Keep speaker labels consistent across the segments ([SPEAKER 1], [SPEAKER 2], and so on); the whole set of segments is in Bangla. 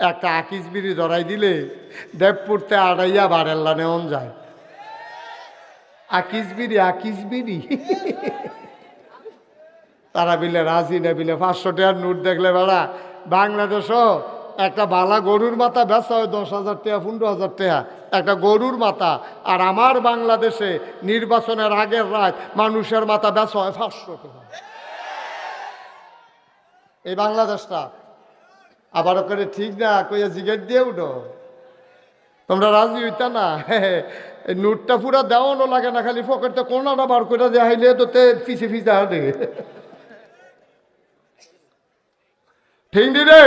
[SPEAKER 1] একটা আকিস বিড়ি ধরাই দিলে দেবপুরতে আড়াইয়া বারেল্লা নেওন যায়। আকিস বিড়ি তারা বিলে রাজি না বিলে 500 টাকার নোট দেখলে বেড়া বাংলাদেশও একটা বালা গরুর মাথা বেচা হয় 10,000 টাকা 15,000 টাকা একটা গরুর মাথা। আর আমার বাংলাদেশে নির্বাচনের আগের রাত মানুষের মাথা বেচা হয় 500 টাকা। এই বাংলাদেশটা আবার ওখানে ঠিক না কইয়া জিগেট দিয়ে উঠো তোমরা রাজি হইতা না। এই নোটটা পুরা দেওয়ানো লাগে না, খালি পকেটে কোনাটা বার করে দেওয়া হইলে তো পিছে পিছে হাঁটে। ঠিক নি রে?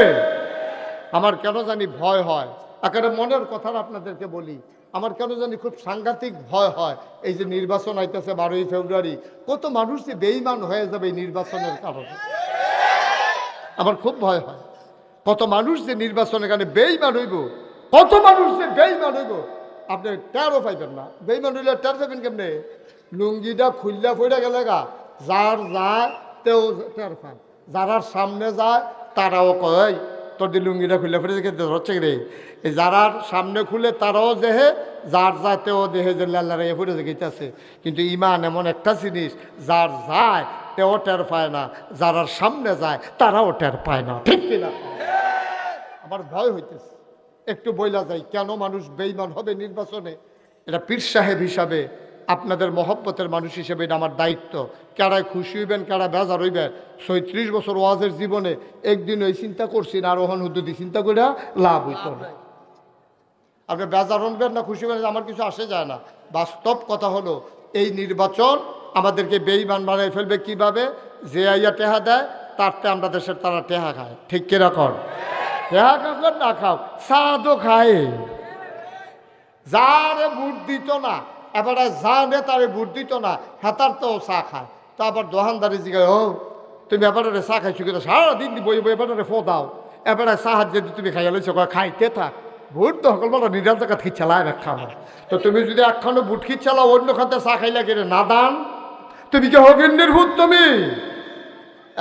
[SPEAKER 1] আমার কেন জানি ভয় হয়, একেবারে মনের কথা আপনাদেরকে বলি, আমার কেন জানি খুব সাংঘাতিক ভয় হয়। এই যে নির্বাচন আইতেছে 12ই ফেব্রুয়ারি, কত মানুষ যে বেঈমান হয়ে যাবে এই নির্বাচনের কারণে, আমার খুব ভয় হয়। কত মানুষ যে নির্বাচনের কারণে বেঈমান হইব, কত মানুষ যে বেঈমান হইব আপনি টেরও পাইবেন না। বেঈমান হইলে টের পাবেন কেমনে? লুঙ্গিটা খুললা ফইরা গেলে গা, যার যায় তেও টের পায়, যারা সামনে যায় তারাও কয় তোর দি লুঙ্গিটা খুললে ফিরে হচ্ছে রে। এই যারা সামনে খুলে তারাও দেহে, যার যাতেও দেহে যে লাল্লা রেগে ফুটে গেছে। কিন্তু ইমান এমন একটা জিনিস, যার যায় তেও টের পায় না, যারা সামনে যায় তারাও টের পায় না। ঠিক কিনা? আমার ভয় হইতেছে। একটু বইলা যায় কেন মানুষ বেঈমান হবে নির্বাচনে। এটা পীর সাহেব হিসাবে, আপনাদের মহব্বতের মানুষ হিসেবে এটা আমার দায়িত্ব। কারায় খুশি হইবেন, কারা বেজার হইবেন। 36 বছর ওয়াজের জীবনে একদিন ওই চিন্তা করছি না, আর ওখান হুদ্দুদি চিন্তা করে লাভ হইত না। আপনি বেজার হবেন না খুশি হবেন আমার কিছু আসে যায় না। বাস্তব কথা হলো এই নির্বাচন আমাদেরকে বেঈমান বানাই ফেলবে কিভাবে? যে আইয়া টেহা দেয় তারতে আমরা দেশের তারা টেহা খায়। ঠিক কিরকম? টেহা খাবেন না খাও, সাদও খায়। যারে ভোট দিত না এবারে যা নে তারে ভোট দিত না হেতার তো চা খায়। তা আবার দোকানদারি জিগায়, ও তুমি এবারে চা খাইছো কিন্তু সারাদিন বই বই এবারে ফো দাও, এবারে চাহাত যদি তুমি খাইয়া লইছো খাইতে থাক। ভোট তো সকল নিরাল জায়গা খিচ্ছালায় এক খাওয়া। তো তুমি যদি একখানো বুট খিচ্ছালাও অন্য খাতে চা খাইলা গেলে না দান, তুমি কি হগিন্দির ভূত? তুমি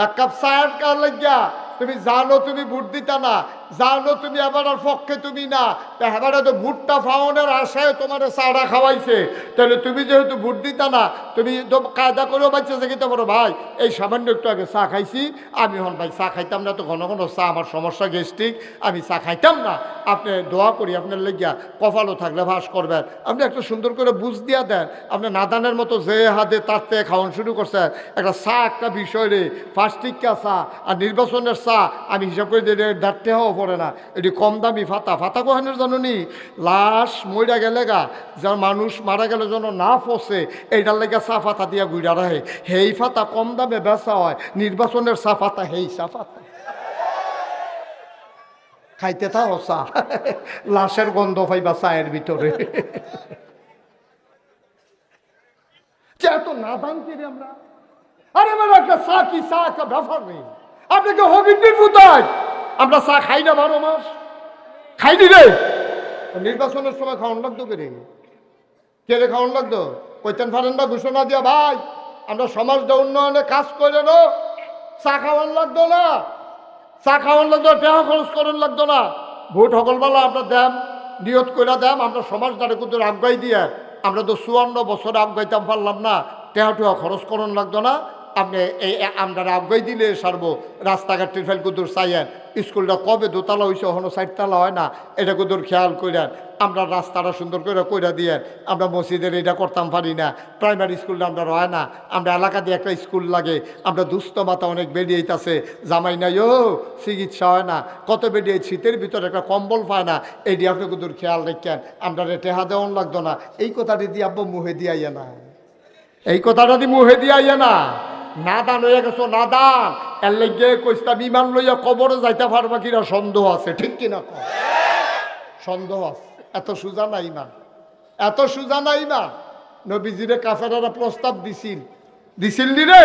[SPEAKER 1] এক কাপ চায়ের কার লাগিয়া তুমি জানো তুমি ভোট দিতা না, জানো তুমি এবার পক্ষে তুমি না, এবারে তো ভোটটা ফাউনের আশায় তোমার চাটা খাওয়াইছে, তাহলে তুমি যেহেতু ভোট দিতা না তুমি তো কায়দা করেও বাচ্চা যেতে পারো, ভাই এই সামান্য একটু আগে চা খাইছি আমি, হন ভাই চা খাইতাম না, তো ঘন ঘন চা আমার সমস্যা গ্যাস্ট্রিক, আমি চা খাইতাম না, আপনি দোয়া করি আপনার লেগিয়া কপালও থাকলে ভাস করবেন। আপনি একটা সুন্দর করে বুঝ দিয়া দেন, আপনি নাদানের মতো যে হাতে তারতে খাওয়ান শুরু করছে। একটা চা একটা বিষয় রে, ফার্স্টিকা চা আর নির্বাচনের চা আমি হিসাব করে দিয়ে দাঁড়তে হওয়া পড়ে না। এটি কম দামি ফাতা, ফাতা কোহানের জানুনি লাশ মইরা গেলে গা, যার মানুষ মারা গেলে যেন না ফসে এইটার লেগে চা ফাতা দিয়া গুইরা রাখে, হেই ফাতা কম দামে বেচা হয়। নির্বাচনের চা ফাতা হেই চা ফাতা খাইতে থাও চা, লাশের গন্ধ পাইবা চায়ের ভিতরে। এত না দাম কিনে আমরা, আরে মানে একটা চা কি চা একটা ব্যাপার নেই। আপনাকে হবিন্দির ভূতায় আমরা চা খাই না 12 মাস, খাইনি রে। নির্বাচনের সময় খাওয়ান লাগতো কে রে খাওয়ান লাগতো? কইতেন পারেন না ঘোষণা দিয়া, ভাই আমরা সমাজটা উন্নয়নে কাজ করে নো, চা খাওয়ান লাগতো না, চা খাওয়ান লাগতো, টাকা খরচ করেন লাগতো না। ভোট সকলবেলা আমরা দেম, নিয়ত করে দেম, আমরা সমাজটারে কিন্তু আগাই দিয়ে, আমরা তো 54 বছর আগাইতাম পারলাম না, টাকা খরচ করন লাগতো না। আপনি এই আমরা আগাই দিলে সারবো। রাস্তাঘাট টিরফেল কুদুর চাইয়েন, স্কুলটা কবে দোতলা হয়েছে এখনো 4 তলা হয় না, এটা কুদুর খেয়াল করেন। আমরা রাস্তাটা সুন্দর করে কইরা দিয়েন। আমরা মসজিদের এটা করতাম পারি না, প্রাইমারি স্কুলটা আমরা হয় না, আমরা এলাকা দিয়ে একটা স্কুল লাগে, আমরা দুস্থ মাতা অনেক বেরিয়েছে, জামাই নাই ও চিকিৎসা হয় না, কত বেরিয়ে শীতের ভিতরে একটা কম্বল পায় না, এইটি আপনি কুদুর খেয়াল রাখেন। আমরা টেহা দেওয়ান লাগতো না, এই কথাটি দিয়ে আব্বা মুহে দিয়াইয়া না, এই কথাটা দিয়ে মুহে দিয়াইয়া না। নাদান হয়ে গেছো, নাদান এর লেগে কইস্তা বিমান লইয়া কবরে যাইতে পারবা কিনা সন্দেহ আছে। ঠিক কিনা? সন্দেহ আছে। এত সুজা না ইমান, এত সুজা না ইমান। নবীজিরে কাফেরারা প্রস্তাব দিছিল নি রে?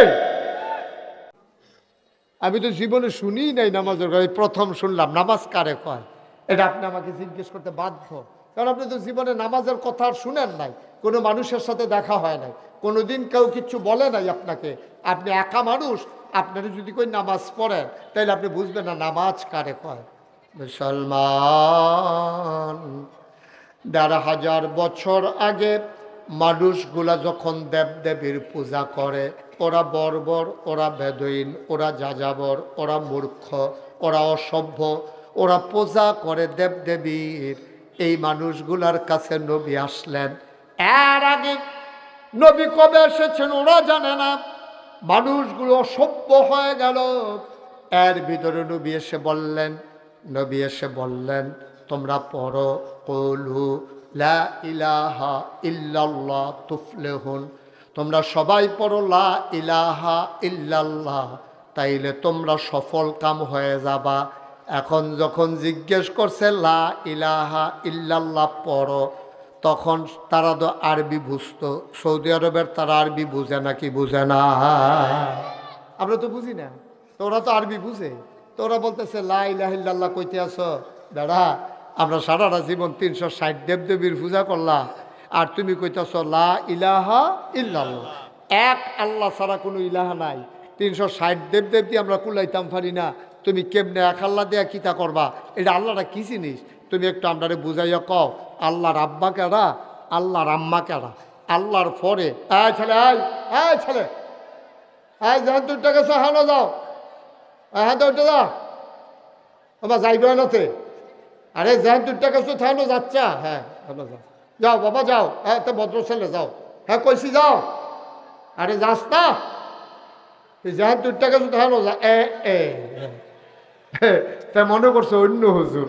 [SPEAKER 1] আমি তো জীবনে শুনি নাই নামাজের কথা, প্রথম শুনলাম। নামাজ কারে কয় এটা আপনি আমাকে জিজ্ঞেস করতে বাধ্য, কারণ আপনি তো জীবনে নামাজের কথা আর শুনেন নাই, কোনো মানুষের সাথে দেখা হয় নাই, কোনোদিন কেউ কিচ্ছু বলে নাই আপনাকে। আপনি একা মানুষ, আপনারা যদি কই নামাজ পড়েন তাহলে আপনি বুঝবেন না নামাজ কারে কয়। মুসলমান, ১,৫০০ বছর আগে মানুষগুলা যখন দেবদেবীর পূজা করে, ওরা বর্বর, ওরা বেদুইন, ওরা যাযাবর, ওরা মূর্খ, ওরা অসভ্য, ওরা পূজা করে দেবদেবীর। এই মানুষগুলার কাছে নবী আসলেন। এর আগে নবী কবে এসেছেন ওরা জানে না। মানুষগুলো অসভ্য হয়ে গেল। এর ভিতরে নবী এসে বললেন তোমরা পড়ো কুলু লা ইলাহা ইল্লাল্লাহ তুফলিহুন। তোমরা সবাই পড়ো লা ইলাহা ইল্লাল্লাহ, তাইলে তোমরা সফল কাম হয়ে যাবা। এখন যখন জিজ্ঞেস করছে লা ইলাহা ইল্লাল্লাহ পড়ো, তখন তারা তো আরবি বুঝতো। সৌদি আরবের তারা আরবি বুঝে নাকি বুঝে না? আমরা তো বুঝি না, তোরা তো আরবি বুঝে। তোরা বলতেছে লা ইলাহা ইল্লাল্লাহ কইতে আসো বেড়া, আমরা সারাটা জীবন ৩৬০ দেবদেবীর পূজা করলাম, আর তুমি কইতেছ লা ইলাহা ইল্লাল্লাহ। এক আল্লাহ ছাড়া কোনো ইলাহা নাই। ৩৬০ দেবদেবী আমরা কুলাইতাম পারি না, তুমি কেমনে এক আল্লাহ দেয়া কিতা করবা? এটা আল্লাহটা কি জিনিস তুমি একটু আমরারে বুঝাইয়া কও। আল্লাহর আব্বা কেডা, আল্লাহর আম্মা কেডা, আল্লাহর পরে ছেলে ছেলে যেহেতু দুটা গেছে হানো যাও, হ্যাঁ তো ওইটা যাও বাবা, যাইবে নাতে। আরে যেহেতু দুটা গেছো থানো যাচ্ছা, হ্যাঁ হানো যাও, যাও বাবা যাও, হ্যাঁ তো ভদ্র ছেলে যাও, হ্যাঁ কইছি যাও। আরে যাস না, যেহেতু দুটা গেছো থানো যা। তা মনে করছো অন্য হুজুর,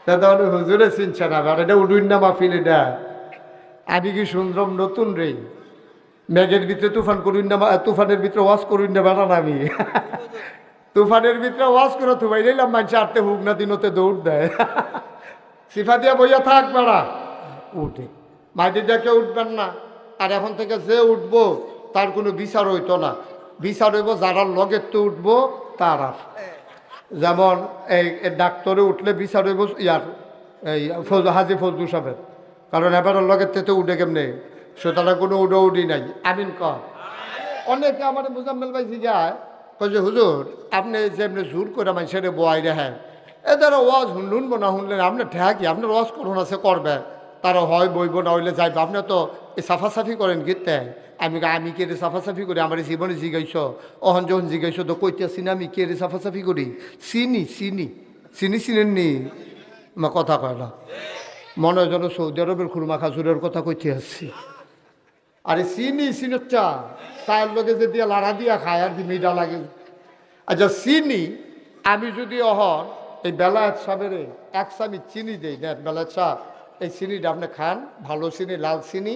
[SPEAKER 1] তাহলে হুজুরে চিনছে না। এটা উডুন না মাহফিল, এটা আমি কি শুনলাম নতুন রে। মেঘের ভিতরে তুফান করুন না, তুফানের ভিতরে ওয়াজ করুন না বেড়ান আমি। তুফানের ভিতরে ওয়াজ করে তুবাই নিলাম, মানুষ আটতে হুক না দিনতে দৌড় দেয়। সিফা দিয়া বইয়া থাক বেড়া, উঠে মাইদের দেখে উঠবেন না। আর এখন থেকে যে উঠবো তার কোনো বিচার হইতো না। বিচার হইব যারা লগের তো উঠবো তারা। যেমন এই ডাক্তারে উঠলে বিচার হইব ইয়ার এই হাজি ফজলু সাহেবের, কারণ এবার লগের থেকে উঠে কেমনে, সুতরাং কোনো উডি নাই। আমিন কর। অনেকে আমার মুজাম্মেল ভাই জিগায় যে হুজুর আপনি যে এমনি জোর করে মানুষের বয়াই রেখেন, এদের ওয়াজ শুনলুন না শুনলেন আপনার ঠেকি, আপনার ওয়াজ করুন আছে করবেন, তারা হয় বইব না হইলে যাইব। আপনি তো এই সাফাসাফি করেন গীতে। আমি কে রে সাফাসাফি করি? আমার জীবনে জিগাইছ, অহন যখন জিগাইছ তো কইতেছি না আমি কে রে সাফাসাফি করি? চিনেননি? মা কথা কয় না, মনে হয় যেন সৌদি আরবের খুরমা খাজুরের কথা কইতে আসছি। আরে চিনচ্ছা চায়ের লগে যে দিয়া লাড়া দিয়া খায় আর কি মিঠা লাগে। আচ্ছা চিনি আমি যদি অহন এই বেলায়েত সাহেবের এক চামি চিনি দেই না, বেলায়েত সাহেব এই চিনিটা আপনি খান, ভালো চিনি, লাল চিনি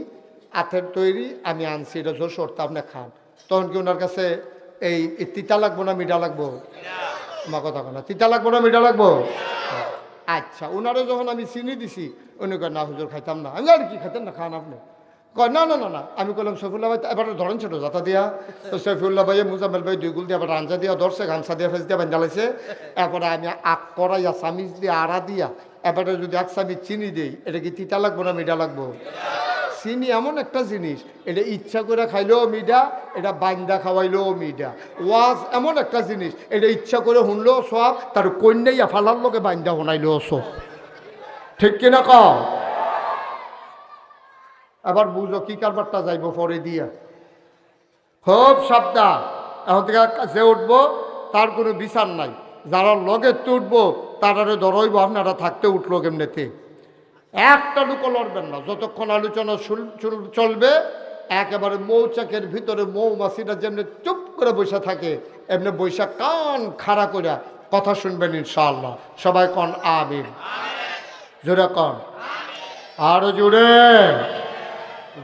[SPEAKER 1] আথের তৈরি আমি আনছি, এটা যশোরটা আপনি খান, তখন কি ওনার কাছে এই তিতা লাগবো না মিঠা লাগবো? মা কথা না, তিতা লাগবো না মিঠা লাগবো? আচ্ছা, ওনারও যখন আমি চিনি দিছি উনি কয় না হুজুর খাইতাম না। আমি আর কি খাইতেন না, খান আপনি? কয় না না না না। আমি বললাম সৈফুল্লাহ ভাই এবার ধরেন ছোট যাতা দিয়া। তো সৈফুল্লাহ ভাই মুজাম্মেল ভাই 2 গুল দিয়ে আবার আঞ্জা দিয়া ধরছে, গামছা দিয়া ফেস দিয়া বান্ধালাইছে। এরপরে আমি আখ করাইয়া চামিচ দিয়ে আড়া দিয়া এবারে যদি এক চামিচ চিনি দিই, এটা কি তিতা লাগবো না মিঠা লাগবো? চিনি এমন একটা জিনিস, এটা ইচ্ছা করে খাইলেও মিঠা, এটা বান্দা খাওয়াইলেও মিঠা। ওয়াজ এমন একটা জিনিস, এটা ইচ্ছা করে শুনলেও সব, তার কন্যাইয়া ফালার লোকে বান্দা শোনাইলেও সব। ঠিক কিনা কও? আবার বুঝো কি কারবারটা যাইব পরে দিয়া। খুব সাবধান, এখন থেকে যে উঠবো তার কোনো বিচার নাই। যারা লগে তো উঠবো তারারে ধরইব, আপনারা থাকতে উঠলো কেমনেতে। একটা লুকো লড়বেন না যতক্ষণ আলোচনা চলবে। একেবারে মৌচাকের ভিতরে মৌমাছিটা যেমনি চুপ করে বসে থাকে, এমনি বৈশা কান খাড়া করে কথা শুনবেন ইনশাআল্লাহ। সবাই কন আমিন, জোরে কন, আরো জোরে।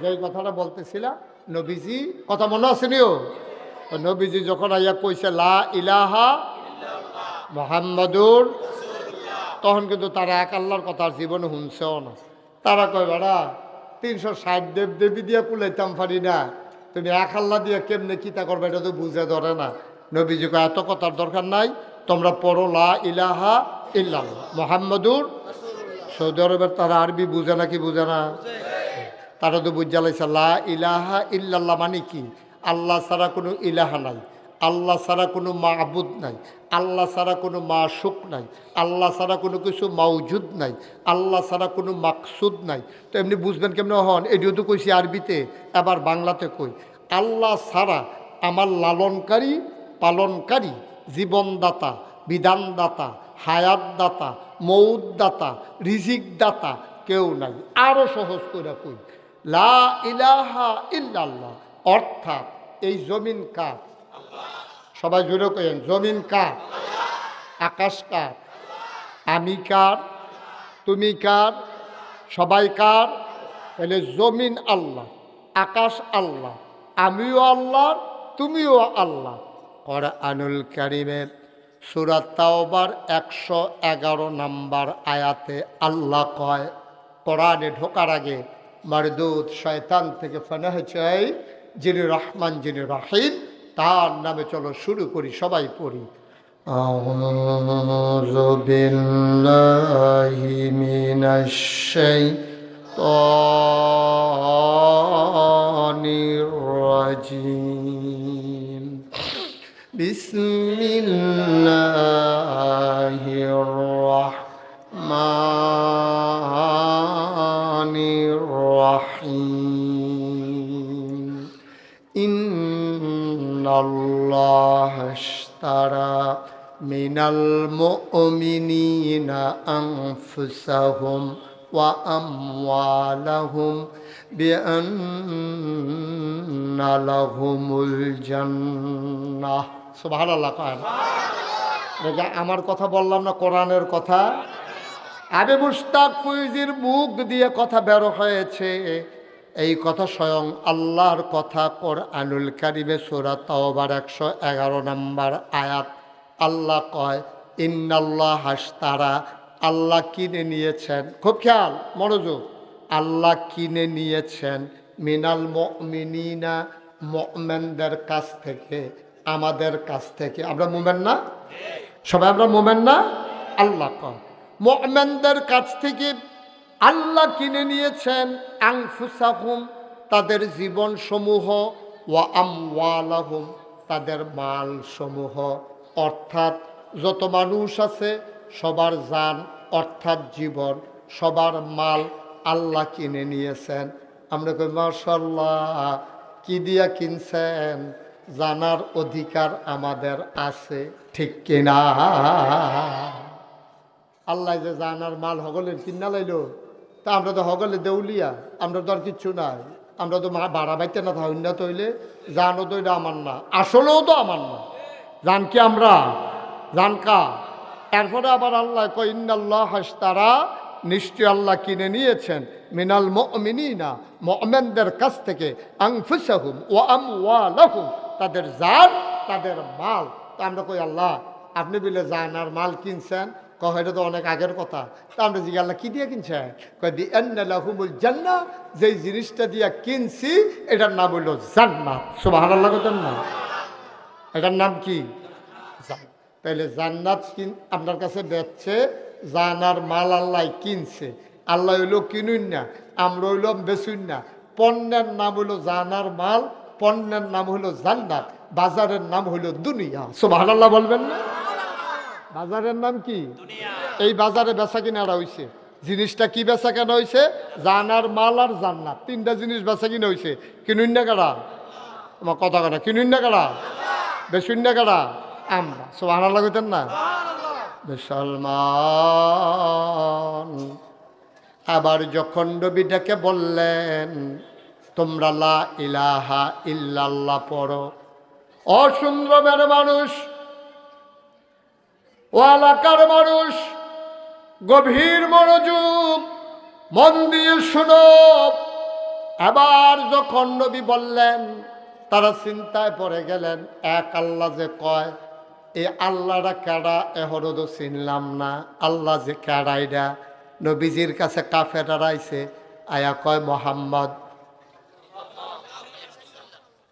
[SPEAKER 1] যে কথাটা বলতেছিলাম, নবীজি কথা মনে আসেনিও? নবীজি যখন আইয়া কইছে লা ইলাহা মুহাম্মাদুর, তখন কিন্তু তারা এক আল্লাহর কথা জীবনে শুনছেও না। তারা কয় বেড়া ৩৬০ দেবদেবী দিয়া কুলাইতাম পারি না, তুমি এক আল্লাহ দিয়া কেমনে কিতা করবে এটা তো বুঝে ধরে না। নবীজি কয় এত কথার দরকার নাই, তোমরা পড়ো লা ইলাহা ইল্লাল্লাহ মুহাম্মাদুর। সৌদি আরবের তারা আরবি বুঝে নাকি বুঝে না? তারা তো বুঝালাইছে লা ইলাহা ইল্লাল্লাহ মানে কি? আল্লাহ ছাড়া কোনো ইলাহা নাই, আল্লাহ ছাড়া কোনো মাবুদ নাই, আল্লাহ ছাড়া কোনো মাশুক নাই, আল্লাহ ছাড়া কোনো কিছু মাউজুদ নাই, আল্লাহ ছাড়া কোনো মাকসুদ নাই। তো এমনি বুঝবেন কেমন হন? এটিও তো কইছি আরবিতে, এবার বাংলাতে কই। আল্লাহ ছাড়া আমার লালনকারী, পালনকারী, জীবনদাতা, বিধানদাতা, হায়াতদাতা, মৌতদাতা, রিজিকদাতা কেউ নাই। আরও সহজ করে কই, লা ইলাহা ইল্লাল্লাহ, অর্থাৎ এই জমিন কার? সবাই জুড়ে কইেন, জমিন কার? আকাশ কার? আমি কার? তুমি কার? সবাই কার? তাহলে জমিন আল্লাহ, আকাশ আল্লাহ, আমিও আল্লাহ, তুমিও আল্লাহ। কোরআনুল কারীমের সূরা তাওবার 111 নম্বর আয়াতে আল্লাহ কয়, কোরআনে ঢোকার আগে মারদুদ শয়তান থেকে পানাহ চাই, যিনি রহমান, যিনি রহিম, তার নামে চলো শুরু করি, সবাই পড়ি। আউযু বিল্লাহি মিনাশ শাইতানির রাজিম। বিসমিল্লাহির রাহমানির রাহিম। ইন্নাল্লাহা আশতারা মিনাল মুমিনিনা আনফুসাহুম ওয়া আমওয়ালাহুম বিআন্না লাহুমুল জান্নাহ। সুবহানাল্লাহ। এটা আমার কথা বললাম না, কোরআনের কথা। আবে মুশতাক ফৈজির মুখ দিয়ে কথা বের হয়েছে, এই কথা স্বয়ং আল্লাহর কথা। কোরআনুল কারীমে সূরা তাওবার 111 নম্বর আয়াত আল্লাহ কয়, ইন্নাল্লাহা আশতারা, আল্লাহ কিনে নিয়েছেন। খুব খেয়াল, মনোযোগ। আল্লাহ কিনে নিয়েছেন মিনাল মুমিনিনা, মুমিনদের কাছ থেকে, আমাদের কাছ থেকে। আমরা মুমিন না? সবাই আমরা মুমিন না? আল্লাহ কয় মুমিনদের কাছ থেকে আল্লাহ কিনে নিয়েছেন আনফুসাহুম, তাদের জীবন সমূহ, ওয়া আমওয়ালাহুম, তাদের মাল সমূহ। অর্থাৎ যত মানুষ আছে সবার জান অর্থাৎ জীবন, সবার মাল আল্লাহ কিনে নিয়েছেন। আমরা কই মাশাআল্লাহ, কি দিয়া কিনছেন? জানার অধিকার আমাদের আছে, ঠিক কিনা? আল্লাহ যে জানার মাল হগলের কিনা লাইলো, তা আমরা তো হগলে দেউলিয়া, আমরা তো আর কিচ্ছু নাই। আমরা তো বাড়া বাইতে না থাকি না, তৈলে জানও তো এটা আমার না, আসলেও তো আমার না। জান কি আমরা? জান কা? এরপরে আবার আল্লাহ কয় ইন্নাল্লাহা আশতারা, নিশ্চয় আল্লাহ কিনে নিয়েছেন মিনাল মুমিনিনা, মুমিনদের কাছ থেকে, আনফুসাহুম ওয়া আমওয়ালাহুম, তাদের জান, তাদের মাল। তা আমরা কই আল্লাহ আপনি বলে জান আর মাল কিনছেন, কয় এটা তো অনেক আগের কথা। তা আমরা জিজ্ঞাসা আল্লাহ কি দিয়ে কিনছেন? কয় বিআন্না লাহুমুল জান্নাহ, যেই জিনিসটা দিয়া কিনছি এটার নাম হইল জান্নাত। সুবহানাল্লাহ বলেন না? এটার নাম কি? তাইলে জান্নাত আপনার কাছে বেচছে, জানার মাল আল্লাহ কিনছে। আল্লাহ হইল কিনুন না, আমরা হইলাম বেচুন না। পণ্যের নাম হইল জানার মাল, পণ্যের নাম হইল জান্নাত, বাজারের নাম হইল দুনিয়া। সুবহানাল্লাহ বলবেন না? বাজারের নাম কি? এই বাজারে বেচা কিনারা হইছে। জিনিসটা কি বেচা কেনা হইছে? জানার মাল আর জান্নাত, তিনটা জিনিস বেচা কিনা হইছে। কিনুন না কারা? আমার কথা কথা, কিনুন না কারা? বেচুন না কারা? আমরা। সুবহানাল্লাহ কইতেন না? মুসলমান আবার যখন নবীটাকে বললেন তোমরা লা ইলাহা ইল্লাল্লাহ পড়ো, অসুন্দরের মানুষ, ও এলাকার মানুষ, গভীর মনোযোগ মন দিয়ে শুনো। এবার যখন নবী বললেন তারা চিন্তায় পড়ে গেলেন, এক আল্লাহ যে কয়, এই আল্লাহটা কেডা? এহরো তো চিনলাম না। আল্লাহ যে কেডা? এটা নবীজির কাছে কাফেররা আইছে, আয়া কয় মোহাম্মদ,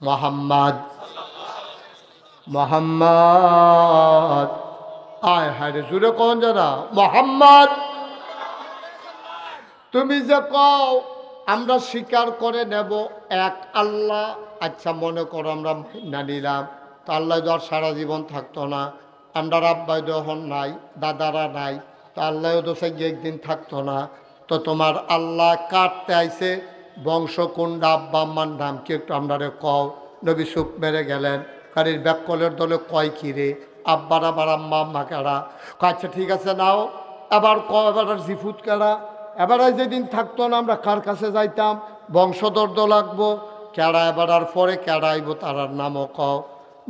[SPEAKER 1] মোহাম্মদ, মোহাম্মদ। আয় হায় রে, জুড়ে কোন জানা? মোহাম্মদ। তুমি যে কও আমরা স্বীকার করে নেব এক আল্লাহ, আচ্ছা মনে করো আমরা না নিলাম তো আল্লাহ তো আর সারা জীবন থাকতো না। আমরা আব্বাই যখন নাই, দাদারা নাই, তো আল্লাহ তো সে একদিন থাকতো না। তো তোমার আল্লাহ কাটতে আইছে বংশ কোনটা, আব্বা আম্মার নাম কি একটু আমরারে কও। নবী সুপ মেরে গেলেন, কারির ব্যাককলের দলে কয় কিরে আব্বার আবার আম্মা আম্মা কেড়া। আচ্ছা ঠিক আছে নাও, আবার এবার জিফুত কেড়া। এবার যেদিন থাকতো না আমরা কার কাছে যাইতাম, বংশদর্দ লাগবো কেড়া, এবার আর পরে কেড়া আইব তারার নামও কও।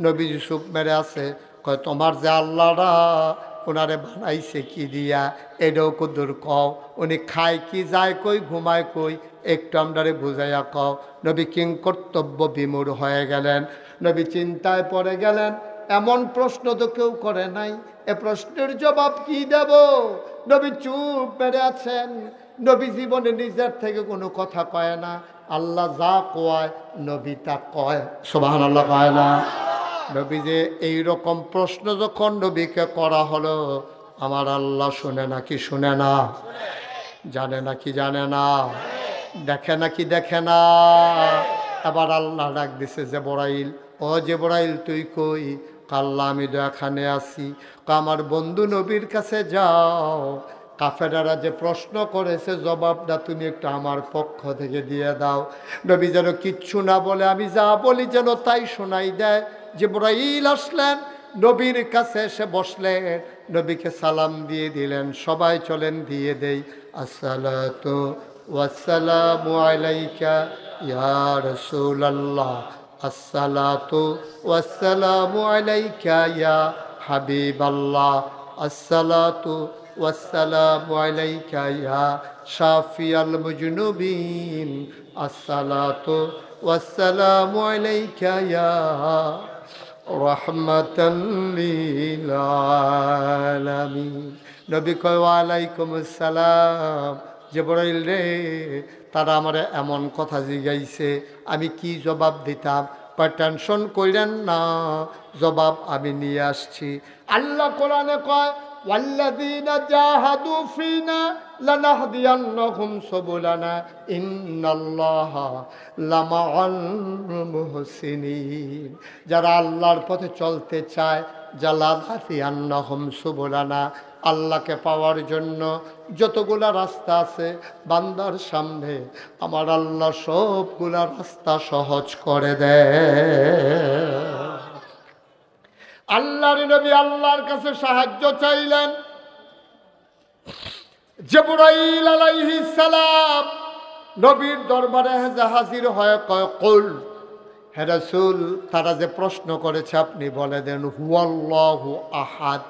[SPEAKER 1] নবী ইউসুফ মেরে আছে, কয় তোমার যে আল্লাহরা ওনারে বানাইছে কি দিয়া এটাও কুদুর কও, উনি খায় কি যায় কই ঘুমায় কই একটু আমরারে বুঝাইয়া কও। নবী কিং কর্তব্য বিমূঢ় হয়ে গেলেন, নবী চিন্তায় পড়ে গেলেন। এমন প্রশ্ন তো কেউ করে নাই, এ প্রশ্নের জবাব কি দেব। নবী চুপ মেরে আছেন। নবী জীবনে নিজের থেকে কোনো কথা কয় না, আল্লাহ যা কয় নবী তা কয়। সুবহানাল্লাহ কয় না? নবী যে এইরকম প্রশ্ন যখন নবীকে করা হলো, আমার আল্লাহ শুনে নাকি শুনে না, জানে নাকি জানে না, দেখে নাকি দেখে না। এবার আল্লাহ ডাক দিছে জিবরাইল, ও জিবরাইল তুই কই? আল্লাহ আমি তো এখানে আছি। আমার বন্ধু নবীর কাছে যাও, কাফেরারা যে প্রশ্ন করেছে জবাবটা তুমি একটু আমার পক্ষ থেকে দিয়ে দাও। নবী যেন কিচ্ছু না বলে আমি যা বলি যেন তাই শোনাই দেয়। জিবরাইল আসলেন, নবীর কাছে এসে বসলেন, নবীকে সালাম দিয়ে দিলেন। সবাই চলেন দিয়ে দেই। আসসালাতু ওয়াসসালামু আলাইকা ইয়া রাসূলুল্লাহ, আসসালাতু ওয়াসসালামু আলাইকা ইয়া হাবিবাল্লাহ, আসসালাতু ওয়াসসালামু আলাইকা ইয়া শাফিয়াল মুজনুবিন, আসসালাতু ওয়াসসালামু আলাইকা ইয়া রাহমাতাল লিল আলামিন। নবী কয় ওয়া আলাইকুমুস সালাম। জিবরাইল রে, তারা আমার এমন কথা জিগাইছে, আমি কি জবাব দিতাম? টেনশন কইলেন না, জবাব আমি নিয়ে আসছি। আল্লাহ কোরআনে কয় ওয়াল্লাযীনা জাহাদু ফীনা লানাহদিয়ান্নাহুম সুবুলানা ইন্নাল্লাহা লামাআল মুহসিনিন। যারা আল্লাহর পথে চলতে চায়, লানাহদিয়ান্নাহুম সুবুলানা, আল্লাহকে পাওয়ার জন্য যতগুলা রাস্তা আছে বান্দার সামনে, আমার আল্লাহ সবগুলা রাস্তা সহজ করে দেয়। আল্লাহর নবী আল্লাহর কাছে সাহায্য চাইলেন। জিবরাইল আলাইহিস সালাম নবীর দরবারে হাজির হয়ে কয় কুল, হে রাসূল, তারা যে প্রশ্ন করেছে আপনি বলে দেন হুয়াল্লাহু আহাদ।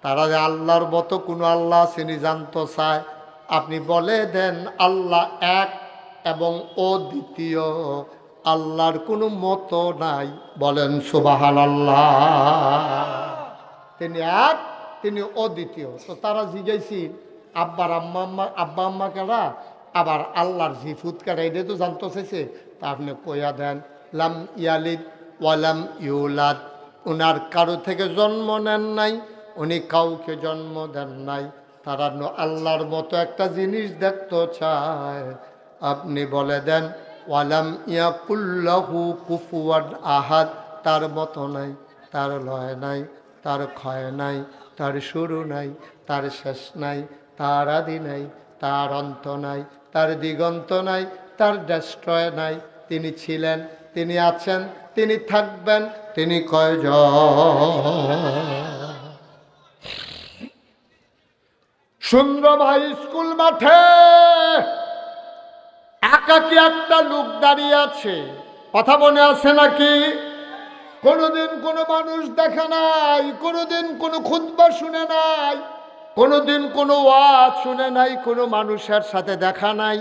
[SPEAKER 1] তারা যে আল্লাহর মতো কোনো আল্লাহ চিনি জানতে চায়, আপনি বলে দেন আল্লাহ এক এবং অদ্বিতীয়, আল্লাহর কোনো মতো নাই। বলেন সুবহানাল্লাহ। তিনি এক, তিনি অদ্বিতীয়। তো তারা জিজ্ঞাসি আব্বা আম্মা কারা, আবার আল্লাহর জিফুত কারা, এটা তো জানতে চাইছে। তা আপনি কইয়া দেন লাম ইয়ালিদ ওয়ালাম ইউলাদ, উনার কারো থেকে জন্ম নেন নাই, উনি কাউকে জন্ম দেন নাই। তারা আল্লাহর মতো একটা জিনিস দেখতে চায়, আপনি বলে দেন ওয়ালাম ইয়াকুল্লাহু কুফুয়ান আহাদ, তার মতো নাই, তার লয় নাই, তার ক্ষয় নাই, তার শুরু নাই, তার শেষ নাই, তার আদি নাই, তার অন্ত নাই, তার দিগন্ত নাই, তার ডেস্ট্রয় নাই। তিনি ছিলেন, তিনি আছেন, তিনি থাকবেন, তিনি কয়জন। সুন্দর ভাই স্কুল মাঠে একাকি একটা লোক দাঁড়িয়ে আছে, কথা মনে আছে নাকি? কোনোদিন কোনো মানুষ দেখে নাই, কোনোদিন কোনো খুতবা শুনে নাই, কোনোদিন কোনো ওয়াজ শুনে নাই, কোনো মানুষের সাথে দেখা নাই।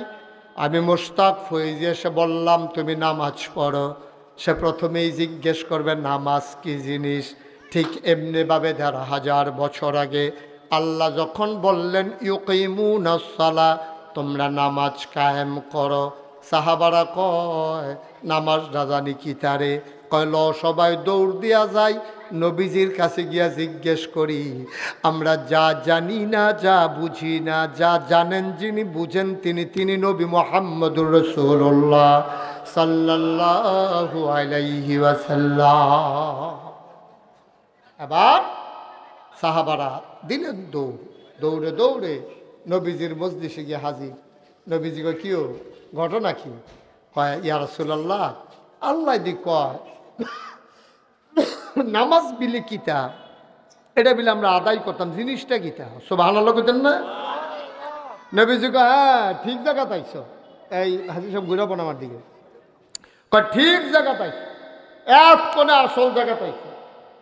[SPEAKER 1] আমি মুশতাক ফয়েজি এসে বললাম তুমি নামাজ পড়ো। সে প্রথমেই জিজ্ঞেস করবে নামাজ কি জিনিস। ঠিক এমনিভাবে ১,৫০০ বছর আগে আল্লাহ যখন বললেন ইউকিমুনাস সালাহ, তোমরা নামাজ কায়েম করো, সাহাবারা কয় নামাজ জানি কি তারে? কয় ল সবাই দৌড় দিয়া যায়, নবীজির কাছে গিয়া জিজ্ঞেস করি, আমরা যা জানি না, যা বুঝি না, যা জানেন যিনি বুঝেন তিনি নবী মুহাম্মদুর রাসূলুল্লাহ সাল্লাল্লাহু আলাইহি ওয়াসাল্লাম। এবার সাহাবারা দিলেন দৌড়, দৌড়ে দৌড়ে নবীজির মজলিসে গিয়ে হাজির। নবীজি কয় কিও ঘটনা কি? কয় ইয়া রাসূলুল্লাহ, আল্লাহ দি কয় নামাজ বিলে কিতা, এটা বিলে আমরা আদায় করতাম, জিনিসটা কিতা? সুবহানাল্লাহ কইতেন না? নবীজি কয় হ্যাঁ ঠিক জায়গা পাইছো। এই হাজি সব ঘুরাবো না আমার দিকে। কয় ঠিক জায়গা পাইছো, এক কোণে আসল জায়গা পাইছো।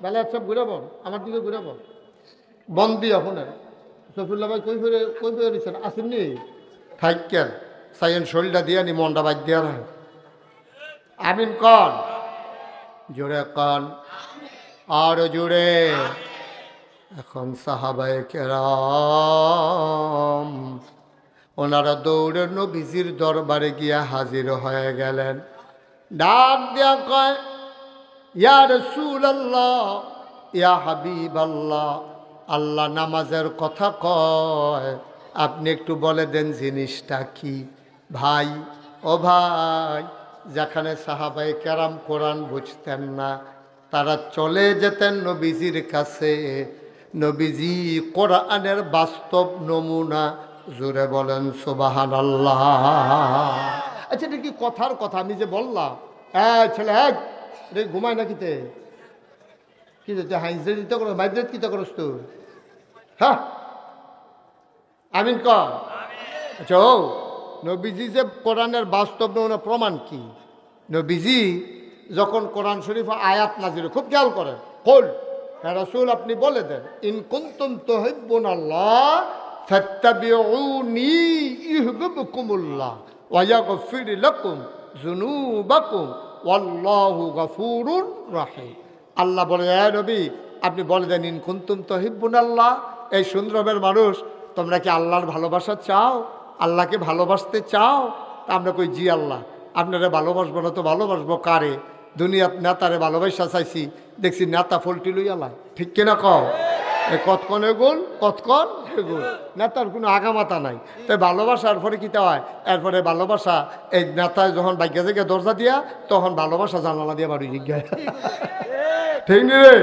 [SPEAKER 1] বেলা সব ঘুরাবো আমার দিকে, ঘুরাবো বন্দি আপনার সফিউল্লাহ ভাই কই ফিরে দিচ্ছেন আসেননি থাকেন সাইন শরীরটা দিয়া নি মনটা বাদ দিয়া না। আমিন কন, জোরে কন, আর জোরে। এখন সাহাবায়ে কেরাম ওনারা দৌড়ে নবীজির দরবারে গিয়া হাজির হয়ে গেলেন। ডাক দিয়া কয় ইয়া রাসূলুল্লাহ, ইয়া হাবিবাল্লাহ, আল্লাহ নামাজের কথা কয়, আপনি একটু বলে দেন জিনিসটা কি? ভাই ও ভাই, যেখানে সাহাবায়ে কেরাম কোরআন বুঝতেন না তারা চলে যেতেন নবীজির কাছে। নবীজি কোরআনের বাস্তব নমুনা, জোরে বলেন সুবহানাল্লাহ। আচ্ছা এটা কি কথার কথা? আমি যে বললাম ছেলে রে ঘুমায় না কিতে, কি হাইজে দিতে করো বাইদ্রেত কিতে করস তো? হ্যাঁ আমিন কর। আচ্ছা ও নবীজি যে কোরআনের বাস্তব নমুনা প্রমাণ কি? নবীজি যখন কোরআন শরীফ আয়াত নাজিল, খুব খেয়াল করেন, কল হ্যাঁ রাসূল আপনি বলে দেন ইন কুনতুম তুহিব্বুনাল্লাহ ফাত্তাবিউনি ইউহিব্বুকুমুল্লাহ ওয়া ইয়াগফির লাকুম যুনুবাকুম ওয়াল্লাহু গফুরুর রহিম। আল্লাহ বলে হে নবী আপনি বলে দেন ইন কুনতুম তুহিব্বুনাল্লাহ, এই সুন্দরবের মানুষ তোমরা কি আল্লাহর ভালোবাসা চাও? আল্লাহকে ভালোবাসতে চাও? তা আমরা কই জি আল্লাহ, আপনারা ভালোবাসবো না তো ভালোবাসবো কারে? দুনিয়াত নেতারে ভালোবাসা চাইছি, দেখছি নেতা ফলটি লইয়ালায়, ঠিক কিনা কও? কতক্ষণ এগুল কতক্ষণ এগুল, নেতার কোনো আগামাতা নাই। তাই ভালোবাসার পরে কী হয়? এরপরে ভালোবাসা এই নেতায় যখন বাইকে থেকে দরজা দিয়া তখন ভালোবাসা জানালা দিয়া বাড়ি জিজ্ঞাসা, ঠিক নি রে?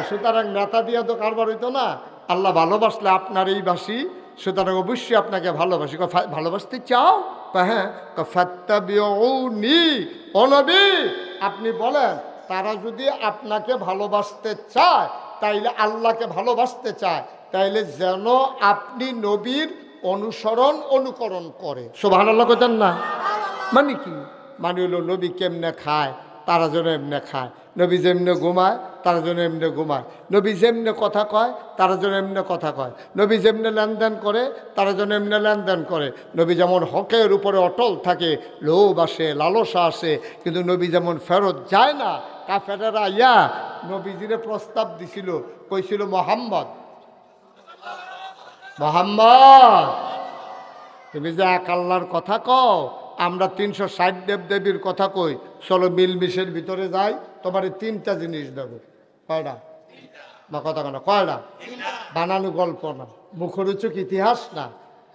[SPEAKER 1] সুতরাং নেতা দিয়া তো কারবার হইতো না। আল্লাহ ভালোবাসলে আপনার এই বাসি, সুতরাং অবশ্যই আপনাকে ভালোবাসি। ভালোবাসতে চাও? হ্যাঁ, ফাত্তাবিউনি, ও নবী আপনি বলেন তারা যদি আপনাকে ভালোবাসতে চায়, তাইলে আল্লাহকে ভালোবাসতে চায়, তাইলে যেন আপনি নবীর অনুকরণ করে। সুবহানাল্লাহ কইতেন না? মানে কি? মানে হলো নবী কেমনে খায় তারা যেন এমনে খায়, নবী যেমনে ঘুমায় তারা যেন এমনি ঘুমায়, নবী যেমনে কথা কয় তারা যেন এমনি কথা কয়, নবী যেমনে লেনদেন করে তারা যেন এমনি লেনদেন করে, নবী যেমন হকের উপরে অটল থাকে, লোভ আসে লালসা আসে, কিন্তু নবী যেমন ফেরত যায় না। কাফেরেরা ইয়া নবীজিরে প্রস্তাব দিছিল, কইছিল মোহাম্মদ তুমি যে এক আল্লাহর কথা কও, আমরা 360 দেবদেবীর কথা কই, চলো মিলমিশের ভিতরে যাই, তোমার 3টা জিনিস দেবো। কয়টা? বা কথা কেন কয়টা? বানানো গল্প না, মুখরোচক ইতিহাস না।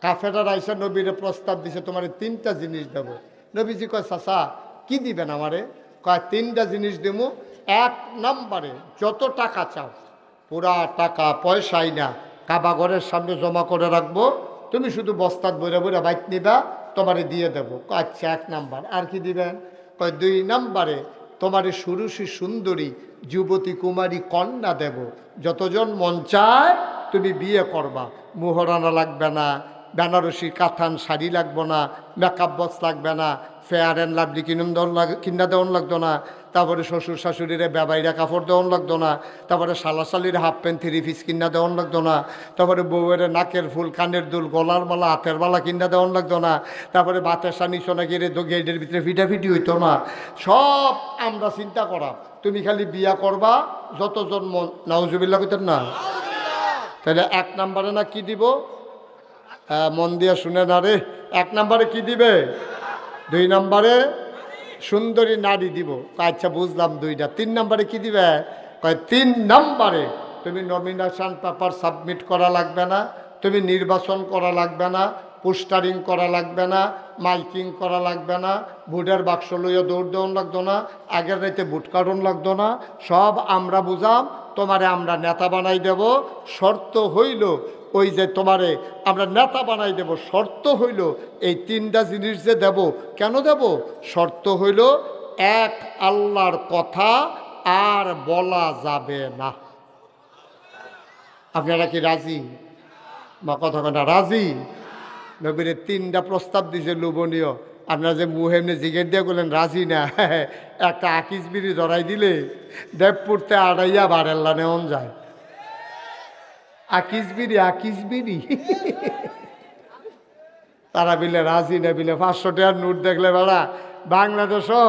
[SPEAKER 1] কাফেরা রাইসা নবীরে প্রস্তাব দিছে তোমার 3টা জিনিস দেবো। নবীজি কয় চাচা কি দিবেন আমারে? কয় 3টা জিনিস দেবো। 1 নম্বরে যত টাকা চাও, পুরা টাকা পয়সাই না, কাবা ঘরের সামনে জমা করে রাখবো, তুমি শুধু বস্তাত বইরা বইরা বাইক নিবা, তোমারে দিয়ে দেবো। আচ্ছা 1 নাম্বার। আর কি দিবেন? কয় 2 নম্বরে তোমারে সুরুষী সুন্দরী যুবতী কুমারী কন্যা দেব, যতজন মন চায় তুমি বিয়ে করবা, মোহরানা লাগবে না, বেনারসি কাতান শাড়ি লাগবে না, মেকআপ বক্স লাগবে না, ফেয়ার অ্যান্ড লাভলি কিনা দেওয়ান লাগতো না, তারপরে শ্বশুর শাশুড়িরে বেবাইরা কাপড় দেওয়ান লাগতো না, তারপরে শালাশালির হাফ প্যান্ট 3 পিস কিনা দেওয়ান লাগতো না, তারপরে বউয়ের নাকের ফুল কানের দুল গলার মালা হাতের মালা কিনা দেওয়ান লাগতো না, তারপরে বাতের সানি সোনা গিয়ে গেটের ভিতরে ফিটাফিটি হইতো না। সব আমরা চিন্তা করা, তুমি খালি বিয়া করবা যতজন মন। নাউজুবিল্লাহ কইতেন না? তাহলে 1 নম্বরে না কি দিব? মন দিয়া শুনে না রে, 1 নম্বরে কি দিবে? 2 নম্বরে সুন্দরী নারী দিব। আচ্ছা বুঝলাম 2টা। 3 নম্বরে কি দিবে? কয় 3 নম্বরে তুমি নমিনেশন পেপার সাবমিট করা লাগবে না, তুমি নির্বাচন করা লাগবে না, পোস্টারিং করা লাগবে না, মাইকিং করা লাগবে না, ভোটের বাক্স লইয়া দৌড় দেওয়ান লাগতো না, আগের রাইতে ভোট কাটন লাগতো না, সব আমরা বুঝাম, তোমারে আমরা নেতা বানাই দেব। শর্ত হইল ওই যে তোমারে আমরা নেতা বানাই দেব, শর্ত হইল এই তিনটা জিনিস যে দেব। কেন দেব? শর্ত হইল এক, আল্লাহর কথা আর বলা যাবে না। আপনারা কি রাজি? বা কথা কথা রাজি? নবীরে তিনটা প্রস্তাব দিছে লোভনীয়। আপনারা যে মুহেমনে জিগের দিয়ে বললেন রাজি না, একটা আকিস বিড়ি ধরাই দিলে দেবপুরতে আড়াইয়া বারেল্লা নেওয়া যায়। আকিস বিড়ি তারা বিলে রাজি না, বিলে 500 টাকার নোট দেখলে বেড়া বাংলাদেশও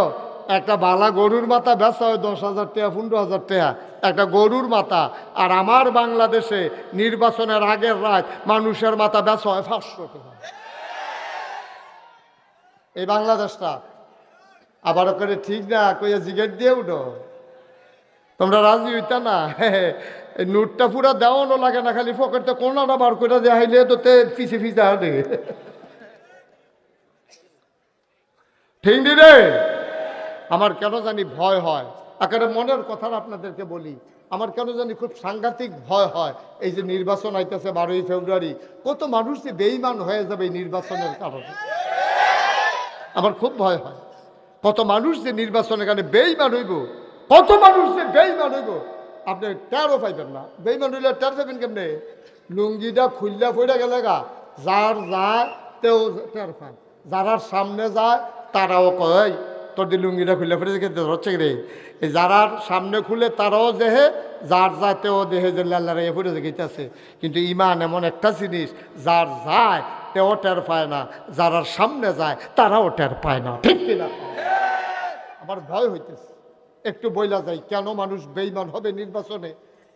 [SPEAKER 1] একটা বালা গরুর মাথা বেচা হয় 10,000 টাকা 15,000 টাকা একটা গরুর মাথা। আর আমার বাংলাদেশে নির্বাচনের আগের রাত মানুষের মাথা বেচা হয় 500 টাকা। এই বাংলাদেশটা আবার করে ঠিক না কইয়া জিগেট দিয়ে উঠো, তোমরা রাজি হইতা না। এই নোটটা পুরা দেওয়ানো লাগে না, খালি পকেটে কোনাটা বার করে দেখাইলে তো পিছে পিছে হাঁটে। ঠিক রে? আমার কেন জানি ভয় হয়, একেবারে মনের কথা আপনাদেরকে বলি, আমার কেন জানি খুব সাংঘাতিক ভয় হয়। এই যে নির্বাচন আইতেছে 12ই ফেব্রুয়ারি, কত মানুষ যে বেঈমান হয়ে যাবে এই নির্বাচনের কারণে, আমার খুব ভয় হয়। কত মানুষ যে নির্বাচনের কারণে বেঈমান হইব, কত মানুষ যে বেঈমান হইব আপনি টেরও পাইবেন না। বেঈমান হইলে টের পাবেন কেমনে? লুঙ্গিটা খুললা ফইরা গেলে গা, যার যায় তেও টের পায়, যারার সামনে যায় তারাও কয় তোর দি লুঙ্গিটা খুললে ফিরে খেতে হচ্ছে রে। এই যারার সামনে খুলে তারাও যেহে, যার যায় তেও দেহে যে লাল্লা ফুটে গেছে। কিন্তু ইমান এমন একটা জিনিস, যার যায় তেও টের পায় না, যারার সামনে যায় তারাও টের পায় না। ঠিক কিনা? আমার ভয় হইতেছে। একটু বইলা যায় কেন মানুষ বেঈমান হবে নির্বাচনে।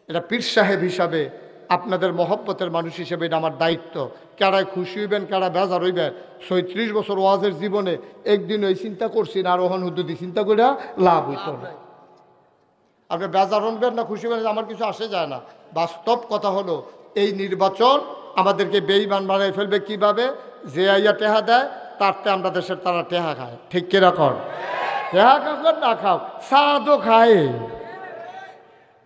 [SPEAKER 1] এটা পীর সাহেব হিসাবে, আপনাদের মহব্বতের মানুষ হিসেবে এটা আমার দায়িত্ব। কারায় খুশি হইবেন, কারা বেজার হইবেন। 36 বছর ওয়াজের জীবনে একদিন ওই চিন্তা করছি না, আর ওখান হুদ্দি চিন্তা করে লাভ হইত না। আপনি বেজার হবেন না খুশি হবেন আমার কিছু আসে যায় না। বাস্তব কথা হলো এই নির্বাচন আমাদেরকে বেঈমান বানাই ফেলবে কিভাবে? যে আইয়া টেহা দেয় তারতে আমরা দেশের তারা টেহা খায়। ঠিক কিরকম? টেহা খাও না খাও, সাদও খায়।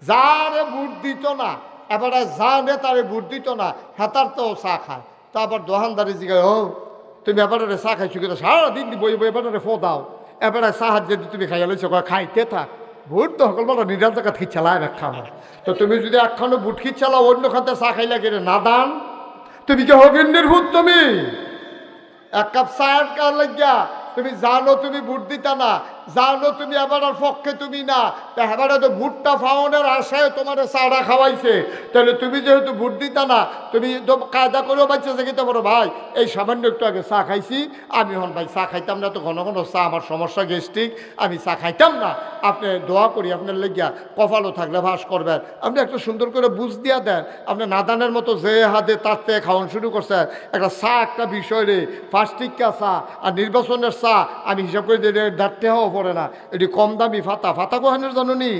[SPEAKER 1] যারে ভোট দিত না, এবারে জানে তারে ভোট দিত না, হেতার তো চা খায়। তা আবার দোকানদারি জিগায়, ও তুমি এবারে চা খাইছো কিন্তু সারাদিন বই বই এবারে ফো দাও, এবারে চাহাত যদি তুমি খাইয়া লইছো খাইতে থাক। ভোট তো সকলবার নিরাল জায়গা খিচ্ছালায় এক খাওয়া। তো তুমি যদি একখানো ভোট খিচ্ছালাও অন্য খাতে চা খাইলা গেলে না দান, তুমি কি হবিন্দির ভূত? তুমি এক কাপ চায়ের কার লাগিয়া তুমি জানো তুমি ভোট দিতা না, জানো তুমি এবার পক্ষে তুমি না, তা এবারে তো ভোটটা ফাউনের আশায় তোমার চাটা খাওয়াইছে। তাহলে তুমি যেহেতু ভোট দিতা না, তুমি তো কায়দা করেও বাচ্চা যেতে পারো ভাই এই সামান্য একটু আগে চা খাইছি, আমি হন ভাই চা খাইতাম না, তো ঘন ঘন চা আমার সমস্যা গ্যাস্ট্রিক, আমি চা খাইতাম না। আপনি দোয়া করি আপনার লেগিয়া কপালও থাকলে ভাস করবেন। আপনি একটা সুন্দর করে বুঝ দিয়া দেন। আপনি নাদানের মতো যে হাতে তার থেকে খাওয়ান শুরু করছেন। একটা চা একটা বিষয় রে, ফাস্টিকা চা আর নির্বাচনের চা আমি হিসাব করে দিলে দাঁড়তেও পড়ে না। এটি কম দামি ফাতা। ফাতা কোহানের জানুনি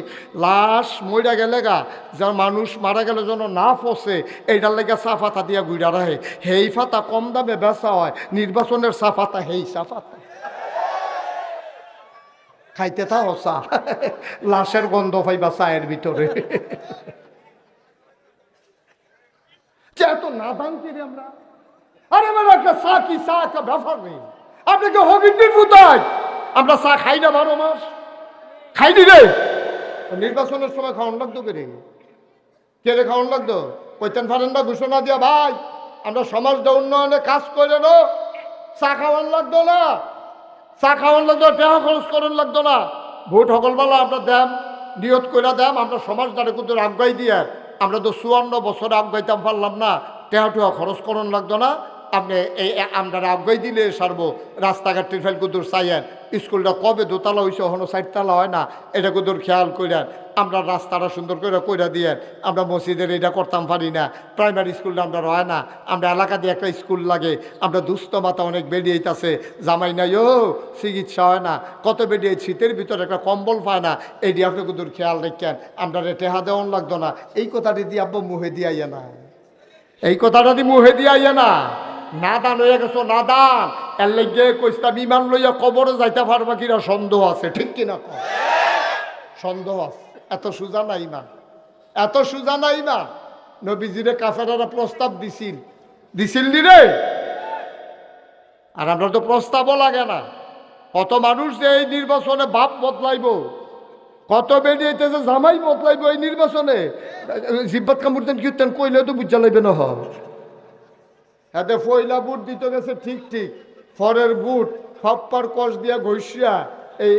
[SPEAKER 1] লাশ মইরা গেলে গা, যার মানুষ মারা গেলে যেন না ফসে এইটার লেগে চা ফাতা দিয়া গুইরা রাখে। হেই ফাতা কম দামে বেচা হয়, নির্বাচনের চা ফাতা হেই চা ফাতা খাইতে থাও চা, লাশের গন্ধ পাইবা চায়ের ভিতরে। এত না দাম কিনে আমরা, আরে মানে একটা চা কি চা একটা ব্যাপার নেই। আপনাকে হবিন্দির ভূতায় আমরা চা খাই না 12 মাস, খাইনি রে। নির্বাচনের সময় খাওয়ান লাগতো কে রে? কে রে খাওয়ান লাগতো? কইতেন পারেন না ঘোষণা দিয়া ভাই আমরা সমাজটা উন্নয়নে কাজ করে নো, চা খাওয়ান লাগতো না, চা খাওয়ান লাগতো, টেহা খরচ করেন লাগতো না। ভোট সকলবেলা আমরা দেম, নিয়ত করে দেম, আমরা সমাজটারে কিন্তু আগাই দিয়ে আমরা তো 54 বছরে আগাইতাম পারলাম না, টেহা টেহা খরচ করন লাগতো না। আপনি এই আমরা আগাই দিলে সারবো। রাস্তাঘাট টিরফেল কুদুর চাইয়েন, স্কুলটা কবে দোতলা হয়েছে এখনো 4তলা হয় না, এটা কুদুর খেয়াল করেন। আমরা রাস্তাটা সুন্দর করে কইরা দিয়ে, আমরা মসজিদের এটা করতাম পারি না, প্রাইমারি স্কুলটা আমরা হয় না, আমরা এলাকা দিয়ে একটা স্কুল লাগে, আমরা দুস্থ মাথা অনেক বেরিয়েছে, জামাই নাই ও চিকিৎসা হয় না, কত বেরিয়ে শীতের ভিতরে একটা কম্বল পায় না, এইটি আপনি কুদুর খেয়াল রেখেন। আমরা টেহা দেওয়ান লাগতো না। এই কথাটি দিয়ে আব্বু মুহে দিয়ে না, এই কথাটা দিয়ে মুহে দিয়ে না। নাদান হয়ে গেছো, নাদান। এর লেগে কইস্তাম ইমান লইয়া কবরে যাইতে পারবা কিনা সন্দেহ আছে, ঠিক কিনা কও? সন্দেহ আছে। এত সুজা না ইমান, এত সুজা না ইমান। নবীজিরে কাফেরারা প্রস্তাব দিছিল নি রে? আর আমরা তো প্রস্তাবও লাগে না। কত মানুষ যে এই নির্বাচনে বাপ বদলাইব, কত বেরিয়েছে জামাই বদলাইব এই নির্বাচনে। জিব্বাত কামড়তেন কীর্তন কইলে তো বুঝা লাগবে না। এতে ফয়লা বুট দিতে গেছে ঠিক, পরের বুট ফাপ্পার কষ দিয়া ঘষিয়া এই